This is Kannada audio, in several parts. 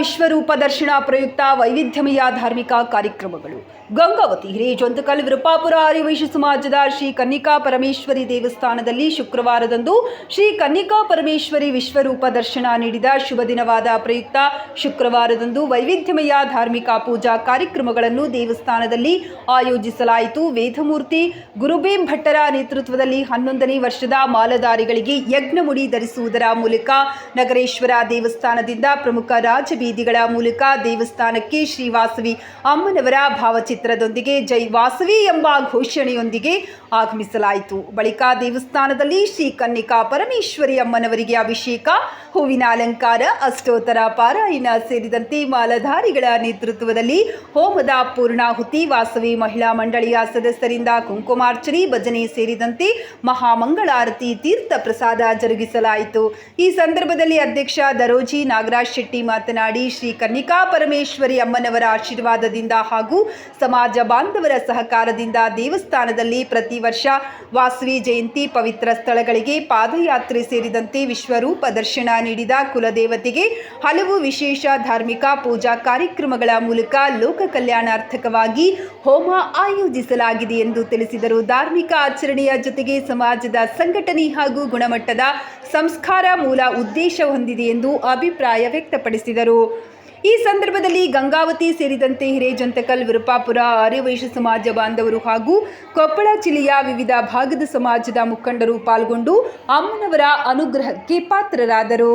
ವಿಶ್ವರೂಪ ದರ್ಶನ ಪ್ರಯುಕ್ತ ವೈವಿಧ್ಯಮಯ ಧಾರ್ಮಿಕ ಕಾರ್ಯಕ್ರಮಗಳು. ಗಂಗಾವತಿ ಹಿರೇಜೊಂತಕಲ್ ವಿರುಪಾಪುರ ಆರ್ಯವೈಶ್ಯ ಸಮಾಜದ ಶ್ರೀ ಕನ್ನಿಕಾ ಪರಮೇಶ್ವರಿ ದೇವಸ್ಥಾನದಲ್ಲಿ ಶುಕ್ರವಾರದಂದು ಶ್ರೀ ಕನ್ನಿಕಾ ಪರಮೇಶ್ವರಿ ವಿಶ್ವರೂಪ ದರ್ಶನ ನೀಡಿದ ಶುಭ ದಿನವಾದ ಪ್ರಯುಕ್ತ ಶುಕ್ರವಾರದಂದು ವೈವಿಧ್ಯಮಯ ಧಾರ್ಮಿಕ ಪೂಜಾ ಕಾರ್ಯಕ್ರಮಗಳನ್ನು ದೇವಸ್ಥಾನದಲ್ಲಿ ಆಯೋಜಿಸಲಾಯಿತು. ವೇದಮೂರ್ತಿ ಗುರುಬೇಂ ಭಟ್ಟರ ನೇತೃತ್ವದಲ್ಲಿ 11ನೇ ವರ್ಷದ ಮಾಲಧಾರಿಗಳಿಗೆ ಯಜ್ಞಮುಡಿ ಧರಿಸುವುದರ ಮೂಲಕ ನಗರೇಶ್ವರ ದೇವಸ್ಥಾನದಿಂದ ಪ್ರಮುಖ ರಾಜಬೀದಿಗಳ ಮೂಲಕ ದೇವಸ್ಥಾನಕ್ಕೆ ಶ್ರೀ ವಾಸವಿ ಅಮ್ಮನವರ ಭಾವಚಿತ್ರದೊಂದಿಗೆ ಜೈ ವಾಸವಿ ಎಂಬ ಘೋಷಣೆಯೊಂದಿಗೆ ಆಗಮಿಸಲಾಯಿತು. ಬಳಿಕ ದೇವಸ್ಥಾನದಲ್ಲಿ ಶ್ರೀ ಕನ್ನಿಕಾ ಪರಮೇಶ್ವರಿ ಅಮ್ಮನವರಿಗೆ ಅಭಿಷೇಕ, ಹೂವಿನ ಅಲಂಕಾರ, ಅಷ್ಟೋತ್ತರ ಪಾರಾಯಣ ಸೇರಿದಂತೆ ಮಾಲಧಾರಿಗಳ ನೇತೃತ್ವದಲ್ಲಿ ಹೋಮದ ಪೂರ್ಣಾಹುತಿ, ವಾಸವಿ ಮಹಿಳಾ ಮಂಡಳಿಯ ಸದಸ್ಯರಿಂದ ಕುಂಕುಮಾರ್ಚನೆ, ಭಜನೆ ಸೇರಿದಂತೆ ಮಹಾಮಂಗಳಾರತಿ, ತೀರ್ಥ ಪ್ರಸಾದ ಜರುಗಿಸಲಾಯಿತು. ಈ ಸಂದರ್ಭದಲ್ಲಿ ಅಧ್ಯಕ್ಷ ದರೋಜಿ ನಾಗರಾಜ್ ಶೆಟ್ಟಿ ಮಾತನಾಡಿ, ಶ್ರೀ ಕನ್ನಿಕಾ ಪರಮೇಶ್ವರಿ ಅಮ್ಮನವರ ಆಶೀರ್ವಾದದಿಂದ ಹಾಗೂ ಸಮಾಜ ಬಾಂಧವರ ಸಹಕಾರದಿಂದ ದೇವಸ್ಥಾನದಲ್ಲಿ ಪ್ರತಿ ವರ್ಷ ವಾಸವಿ ಜಯಂತಿ, ಪವಿತ್ರ ಸ್ಥಳಗಳಿಗೆ ಪಾದಯಾತ್ರೆ ಸೇರಿದಂತೆ ವಿಶ್ವರೂಪ ದರ್ಶನ ನೀಡಿದ ಕುಲದೇವತೆಗೆ ಹಲವು ವಿಶೇಷ ಧಾರ್ಮಿಕ ಪೂಜಾ ಕಾರ್ಯಕ್ರಮಗಳ ಮೂಲಕ ಲೋಕ ಕಲ್ಯಾಣಾರ್ಥಕವಾಗಿ ಹೋಮ ಆಯೋಜಿಸಲಾಗಿದೆ ಎಂದು ತಿಳಿಸಿದರು. ಧಾರ್ಮಿಕ ಆಚರಣೆಯ ಜೊತೆಗೆ ಸಮಾಜದ ಸಂಘಟನೆ ಹಾಗೂ ಗುಣಮಟ್ಟದ ಸಂಸ್ಕಾರ ಮೂಲ ಉದ್ದೇಶ ಹೊಂದಿದೆ ಎಂದು ಅಭಿಪ್ರಾಯ ವ್ಯಕ್ತಪಡಿಸಿದರು. ಈ ಸಂದರ್ಭದಲ್ಲಿ ಗಂಗಾವತಿ ಸೇರಿದಂತೆ ಹಿರೇಜೊಂತಕಲ್, ವಿರುಪಾಪುರ ಆರ್ಯವೈಶ್ಯ ಸಮಾಜ ಬಾಂಧವರು ಹಾಗೂ ಕೊಪ್ಪಳ ಜಿಲ್ಲೆಯ ವಿವಿಧ ಭಾಗದ ಸಮಾಜದ ಮುಖಂಡರು ಪಾಲ್ಗೊಂಡು ಅಮ್ಮನವರ ಅನುಗ್ರಹಕ್ಕೆ ಪಾತ್ರರಾದರು.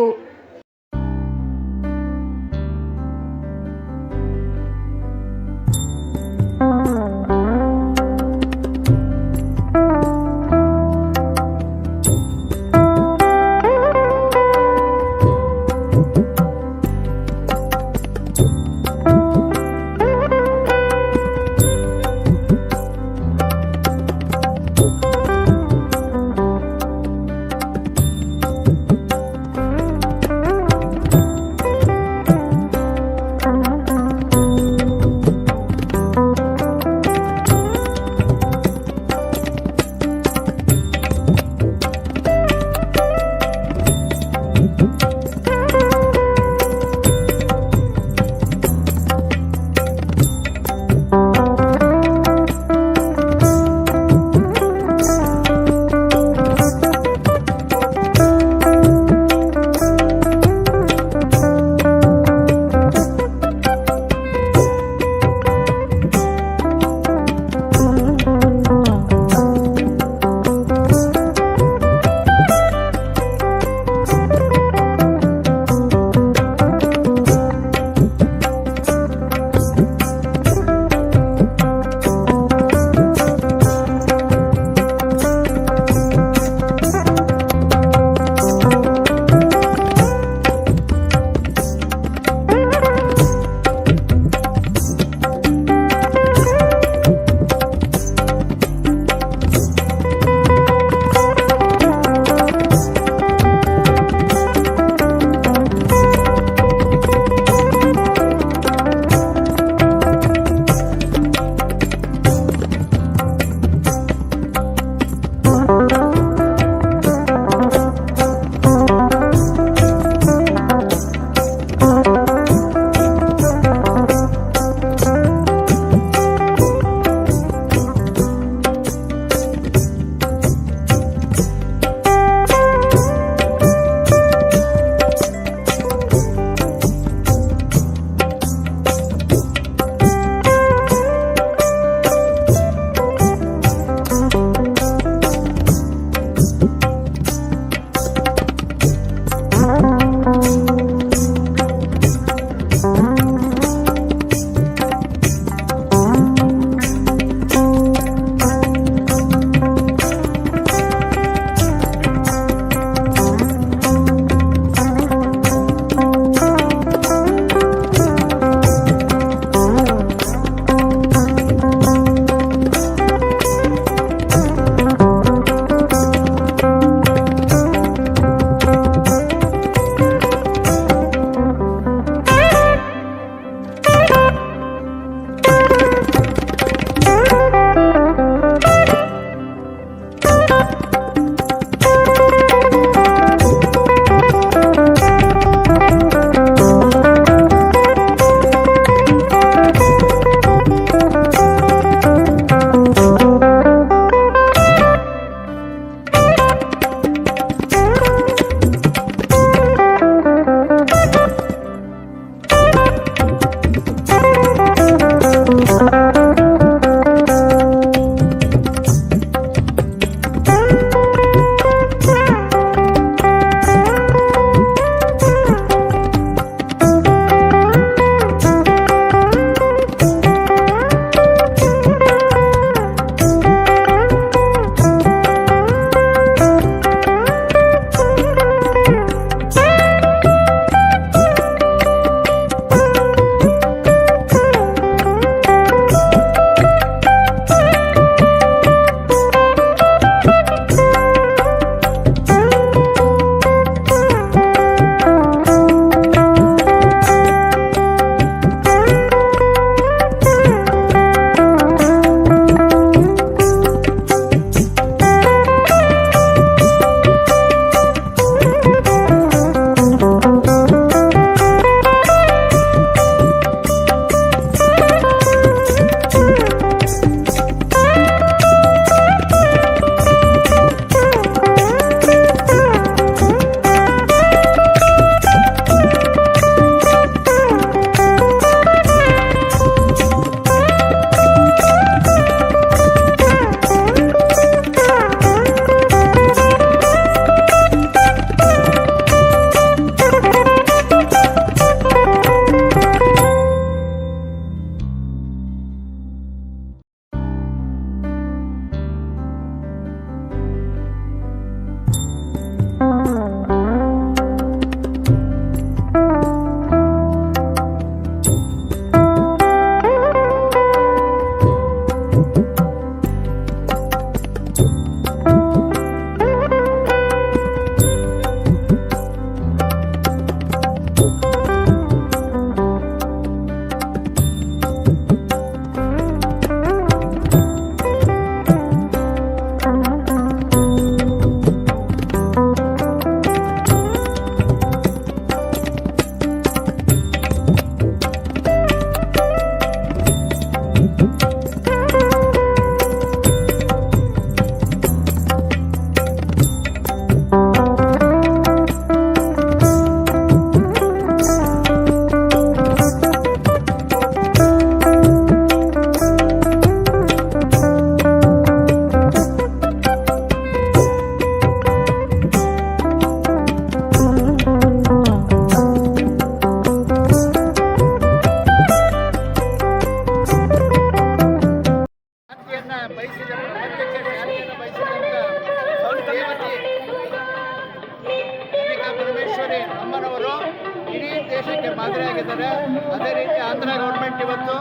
ರೀತಿ ಆಂಧ್ರ ಗೌರ್ಮೆಂಟ್ ಇವತ್ತು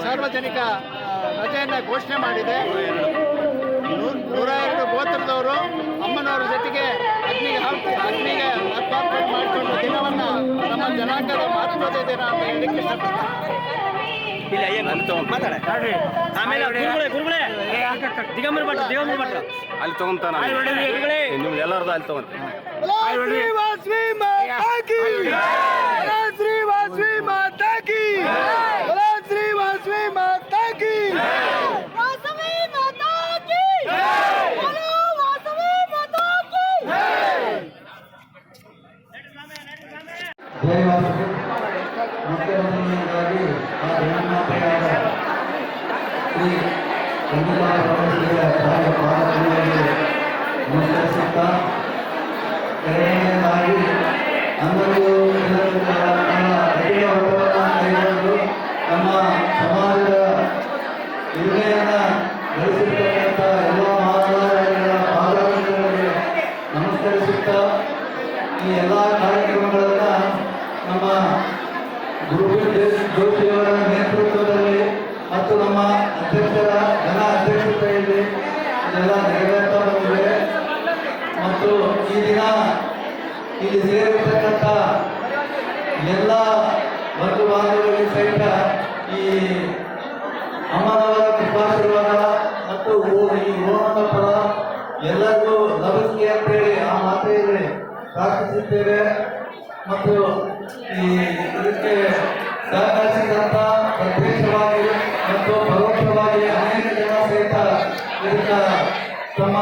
ಸಾರ್ವಜನಿಕ ರಜೆಯನ್ನು ಘೋಷಣೆ ಮಾಡಿದೆ. 102 ಗೋತ್ರದವರು ಅಮ್ಮನವರ ಜೊತೆಗೆ ಅಗ್ನಿಗೆ ಆತ್ಮಾರ್ಪಣೆ ಮಾಡಿಕೊಂಡು ದಿನವನ್ನು ನಮ್ಮ ಜನಾಂಗದ ಮಹತ್ವದ ದಿನ ಅಂತ ಹೇಳಲಿಕ್ಕೆ ಇಷ್ಟಪಡ್ತಾರೆ. ಅಲ್ಲಿ ತಗೊಂತಾನ ನಿಮ್ಗೆ ಎಲ್ಲರದು ಅಲ್ಲಿ ತಗೊಂತ ಮುಖ್ಯಮಂತ್ರಿಗಳಾಗಿ ಆ ಜಗನ್ಮಾತೆಯಾದ ಶ್ರೀ ಕನ್ನಿಕಾ ಪರಮೇಶ್ವರಿಯ ಪಾದಗಳಿಗೆ ನಮಸ್ಕರಿಸುತ್ತಾ, ಎರಡನೆಯದಾಗಿ ಅಂಗಡಿಯು ಕೈಗೊಂಡು ನಮ್ಮ ಸಮಾಜದ ವಿಮೆಯನ್ನು ಗಳಿಸಿರ್ತಕ್ಕಂಥ ಎಲ್ಲ ಮಹಾರಾಜರ ಪಾದಗಳಿಗೆ ನಮಸ್ಕರಿಸುತ್ತಾ, ಈ ಎಲ್ಲ ಕಾರ್ಯಕ್ರಮಗಳನ್ನು ನಮ್ಮ ಗುರುಬೀರ್ ಜೋಶಿಯವರ ನೇತೃತ್ವದಲ್ಲಿ ಮತ್ತು ನಮ್ಮ ಅಧ್ಯಕ್ಷರ ಅಧ್ಯಕ್ಷತೆಯಲ್ಲಿ ಇದೆಲ್ಲ ನೆರವೇರ್ತಾ ಬಂದಿದೆ. ಮತ್ತು ಈ ದಿನ ಇಲ್ಲಿ ಸೇರಿರ್ತಕ್ಕಂಥ ಎಲ್ಲ ಬಂಧು ಬಾಂಧವರಿಗೆ ಸಹಿತ ಈ ಅಮ್ಮನವರ ಕೃಪಾಶೀರ್ವಾದ ಮತ್ತು ಈ ಓಣದ ಫಲ ಎಲ್ಲರಿಗೂ ಲಭಿಸಲಿ ಅಂತೇಳಿ ಆ ಮಾತೆಯಲ್ಲಿ ಪ್ರಾರ್ಥಿಸುತ್ತೇವೆ. ಮತ್ತು ಈ ಇದಕ್ಕೆ ಸಹಕರಿಸಿದಂಥ ಪ್ರತ್ಯಕ್ಷವಾಗಿ ಮತ್ತು ಪರೋಕ್ಷವಾಗಿ ಅನೇಕ ಜನ ಸಹಿತ ಇದಕ್ಕೆ ತಮ್ಮ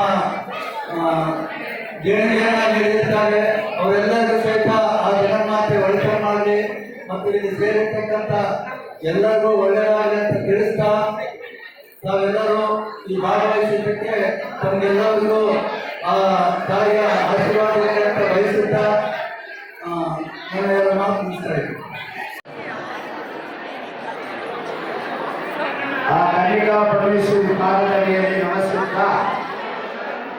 ದೇಣಿಗೆಯನ್ನು ನೀಡಿದ್ದಾರೆ. ಅವರೆಲ್ಲರಿಗೂ ಸಹಿತ ಆ ಜಗನ್ಮಾತೆ ಒಳಿತ ಮಾಡಲಿ ಮತ್ತು ಇಲ್ಲಿ ಸೇರಿರ್ತಕ್ಕಂಥ ಎಲ್ಲರಿಗೂ ಒಳ್ಳೆಯದಾಗಲಿ ಅಂತ ತಿಳಿಸ್ತಾ, ತಾವೆಲ್ಲರೂ ಈ ಭಾಗವಹಿಸಿದ್ದಕ್ಕೆ ತಮಗೆಲ್ಲರಿಗೂ ಆ ತಾಯಿಯ ಆಶೀರ್ವಾದ ಅಂತ ಬಯಸುತ್ತಾ ಆ ಕನ್ನಿಕಾ ಪರಮೇಶ್ವರಿ ಪಾದಗಳಿಗೆ ನಮಸ್ಕರಿಸುತ್ತಾ,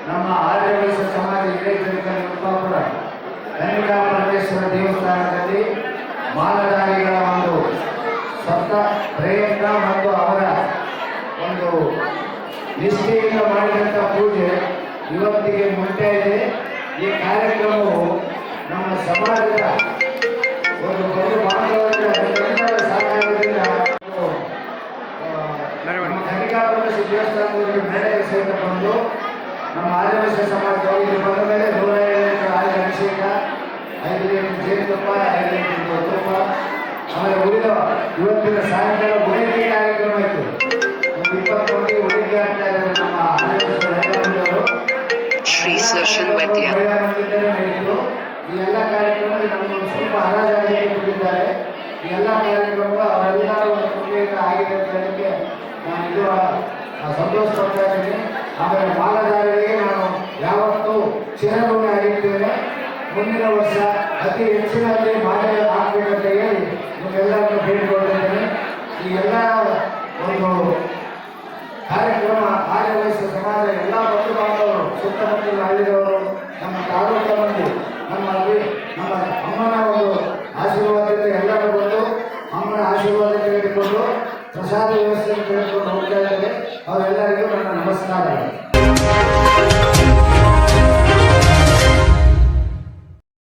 ನಮ್ಮ ಆರ್ಯವೈಶ್ಯ ಸಮಾಜ ವಿವೇಕಾಪುರ ಕನ್ನಿಕಾ ಪರಮೇಶ್ವರ ದೇವಸ್ಥಾನದಲ್ಲಿ ಮಾಲಧಾರಿಗಳ ಒಂದು ಸ್ವಂತ ಪ್ರಯತ್ನ ಮತ್ತು ಅವರ ಒಂದು ನಿಷ್ಠೆಯಿಂದ ಮಾಡಿದಂಥ ಪೂಜೆ ಇವತ್ತಿಗೆ ಮುಟ್ತಾ ಇದೆ. ಈ ಕಾರ್ಯಕ್ರಮವು ನಮ್ಮ ಸಮಾಜದ ಒಂದು ಬಂಧು ಬಾಂಧವರ ಸಹಕಾರದಿಂದ ನಮ್ಮ ಕನ್ನಿಕಾ ಪರಮೇಶ್ವರಿ ದೇವಸ್ಥಾನದಲ್ಲಿ ಮೇಳೆಗೆ ಸಹಿತ ಬಂದು ನಮ್ಮ ಆದಿವಾಸಿ ಸಮಾಜದವರು ಇಲ್ಲಿ ಬಂದ ಮೇಲೆ 150 ಆಯುಧ ಅಭಿಷೇಕ, 5 ಲೀಟರ್ ಜೇನುತುಪ್ಪ, 5 ಲೀಟರ್ ತುಪ್ಪ, ಆಮೇಲೆ ಉಳಿದ ಇವತ್ತಿನ ಸಾಯಂಕಾಲ ಉಳಿಕೆ ಕಾರ್ಯಕ್ರಮ ಇತ್ತು. ಒಂದು 20 ಮಂದಿ ಉಳಿಕೆ ಆಗ್ತಾ ಇದ್ದಾರೆ. ನಮ್ಮ ಆದಿವಾಸಿಗಳು ಶ್ರೀ ಸುಶೀಲ್ ವೈದ್ಯ ಈ ಎಲ್ಲ ಕಾರ್ಯಕ್ರಮದಲ್ಲಿ ನಮ್ಮನ್ನು ಸ್ವಲ್ಪ ಹರಾಜಾಗಿ ಕೊಟ್ಟಿದ್ದಾರೆ. ಈ ಎಲ್ಲ ಕಾರ್ಯಕ್ರಮಗಳು ಅವರೆಲ್ಲರ ಒಂದು ಕೃಪೆಯಿಂದ ಆಗಿದೆ ಅಂತ ಹೇಳಕ್ಕೆ ನಾನು ಇದು ಸಂತೋಷ ಪಡ್ತಾ ಇದ್ದೀನಿ. ಆಮೇಲೆ ಮಾಲಧಾರರಿಗೆ ನಾನು ಯಾವತ್ತೂ ಚಿರಋಣಿ ಆಗಿರ್ತೇನೆ. ಮುಂದಿನ ವರ್ಷ ಅತಿ ಹೆಚ್ಚಿನಲ್ಲಿ ಮಾಲೆ ಹಾಕಬೇಕಂತ ಹೇಳಿ ನಿಮ್ಮೆಲ್ಲರನ್ನು ಬೇಡಿಕೊಂಡಿದ್ದೇನೆ. ಈ ಎಲ್ಲ ಒಂದು ಕಾರ್ಯಕ್ರಮ ಆರ್ಯವೈಶ್ಯ ಸಮಾಜ ಎಲ್ಲ ಬಂಧು ಬಾಂಧವರು, ಸುತ್ತಮುತ್ತಲ ಹಳ್ಳಿದವರು, ನಮ್ಮ ತಾಲೂಕು ಮಂದಿ, ನಮ್ಮ ಅಮ್ಮನ ಒಂದು ಆಶೀರ್ವಾದದಿಂದ ಎಲ್ಲರೂ ಬಂದು ಅಮ್ಮನ ಆಶೀರ್ವಾದ ತೆಗೆದುಕೊಂಡು ಪ್ರಸಾದ ವ್ಯವಸ್ಥೆ ತೆಗೆದುಕೊಂಡು ಹೋಗ್ತಾ ಇದ್ದಾರೆ. ಅವರೆಲ್ಲರಿಗೂ ನನ್ನ ನಮಸ್ಕಾರ.